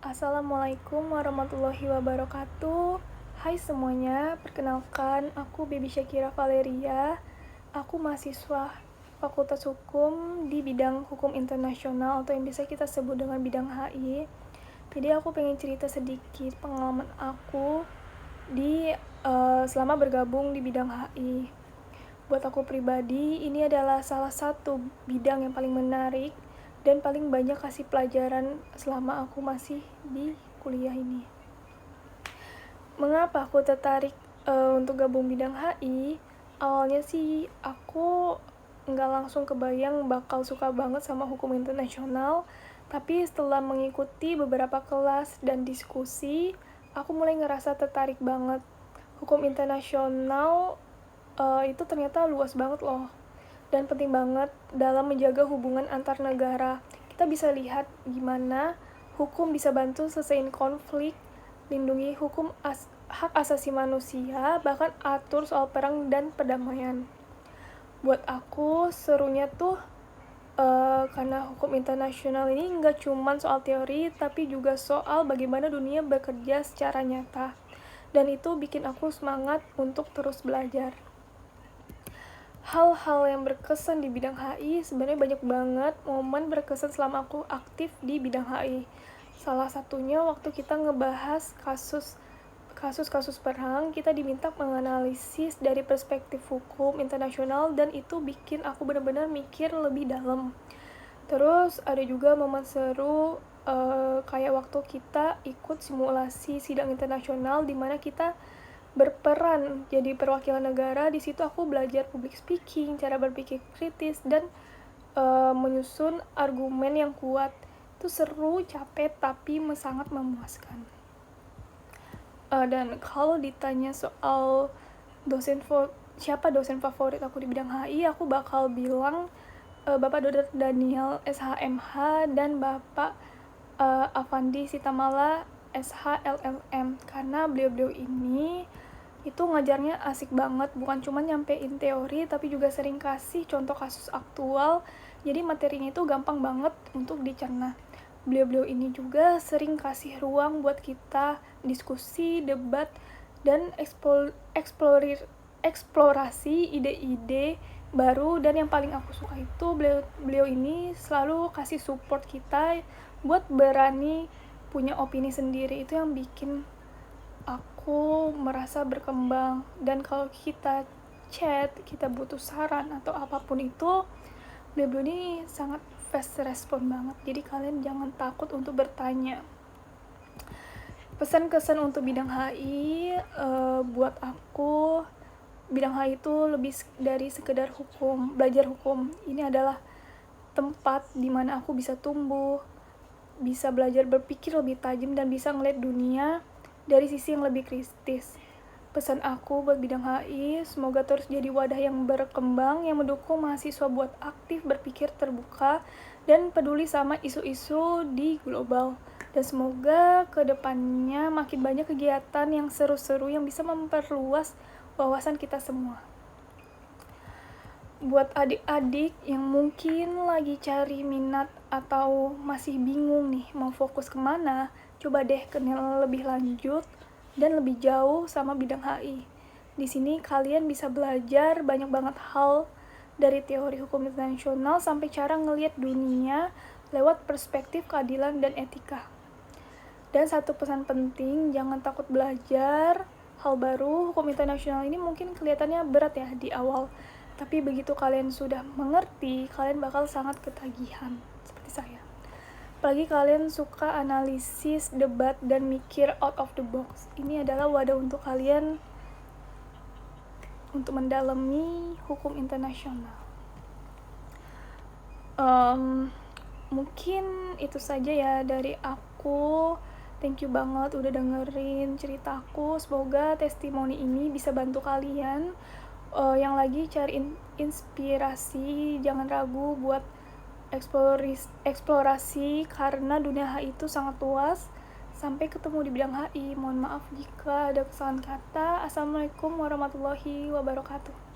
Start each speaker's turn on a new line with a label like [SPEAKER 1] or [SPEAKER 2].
[SPEAKER 1] Assalamualaikum warahmatullahi wabarakatuh. Hai semuanya, perkenalkan aku Baby Syakira Valeria. Aku mahasiswa Fakultas Hukum di bidang hukum internasional atau yang bisa kita sebut dengan bidang HI. Jadi aku pengen cerita sedikit pengalaman aku di selama bergabung di bidang HI. Buat aku pribadi, ini adalah salah satu bidang yang paling menarik dan paling banyak kasih pelajaran selama aku masih di kuliah ini. Mengapa aku tertarik untuk gabung bidang HI? Awalnya sih aku nggak langsung kebayang bakal suka banget sama hukum internasional, tapi setelah mengikuti beberapa kelas dan diskusi, aku mulai ngerasa tertarik banget. Hukum internasional itu ternyata luas banget loh dan penting banget dalam menjaga hubungan antar negara. Kita bisa lihat gimana hukum bisa bantu selesaiin konflik, lindungi hak asasi manusia, bahkan atur soal perang dan perdamaian. Buat aku serunya tuh karena hukum internasional ini nggak cuma soal teori, tapi juga soal bagaimana dunia bekerja secara nyata. Dan itu bikin aku semangat untuk terus belajar. Hal-hal yang berkesan di bidang HI sebenarnya banyak banget momen berkesan selama aku aktif di bidang HI. Salah satunya waktu kita ngebahas kasus-kasus perang, kita diminta menganalisis dari perspektif hukum internasional dan itu bikin aku benar-benar mikir lebih dalam. Terus ada juga momen seru kayak waktu kita ikut simulasi sidang internasional di mana kita berperan jadi perwakilan negara. Di situ aku belajar public speaking, cara berpikir kritis, dan menyusun argumen yang kuat. Itu seru, capek, tapi sangat memuaskan. Dan kalau ditanya soal siapa dosen favorit aku di bidang HI, aku bakal bilang Bapak Dr. Daniel SHMH dan Bapak Avandi Sitamala SHLLM, karena beliau-beliau ini itu ngajarnya asik banget, bukan cuma nyampein teori tapi juga sering kasih contoh kasus aktual, jadi materinya itu gampang banget untuk dicerna. Beliau-beliau ini juga sering kasih ruang buat kita diskusi, debat, dan eksplorasi ide-ide baru. Dan yang paling aku suka itu beliau ini selalu kasih support kita buat berani punya opini sendiri. Itu yang bikin aku merasa berkembang. Dan kalau kita chat, kita butuh saran atau apapun itu, beliau ini sangat fast respon banget. Jadi kalian jangan takut untuk bertanya. Pesan kesan untuk bidang HI, buat aku bidang HI itu lebih dari sekedar belajar hukum. Ini adalah tempat dimana aku bisa tumbuh, bisa belajar berpikir lebih tajam, dan bisa ngeliat dunia dari sisi yang lebih kritis. Pesan aku buat bidang HI, semoga terus jadi wadah yang berkembang, yang mendukung mahasiswa buat aktif berpikir terbuka dan peduli sama isu-isu di global. Dan semoga kedepannya makin banyak kegiatan yang seru-seru yang bisa memperluas wawasan kita semua. Buat adik-adik yang mungkin lagi cari minat atau masih bingung nih mau fokus kemana, coba deh kenal lebih lanjut dan lebih jauh sama bidang HI. Di sini kalian bisa belajar banyak banget hal, dari teori hukum internasional sampai cara ngelihat dunia lewat perspektif keadilan dan etika. Dan satu pesan penting, jangan takut belajar hal baru. Hukum internasional ini mungkin kelihatannya berat ya di awal, tapi begitu kalian sudah mengerti, kalian bakal sangat ketagihan, seperti saya. Apalagi kalian suka analisis, debat, dan mikir out of the box. Ini adalah wadah untuk kalian untuk mendalami hukum internasional. Mungkin itu saja ya dari aku. Thank you banget udah dengerin ceritaku. Semoga testimoni ini bisa bantu kalian yang lagi cari inspirasi. Jangan ragu buat eksplorasi karena dunia HI itu sangat luas. Sampai ketemu di bidang HI. Mohon maaf jika ada kesalahan kata. Assalamualaikum warahmatullahi wabarakatuh.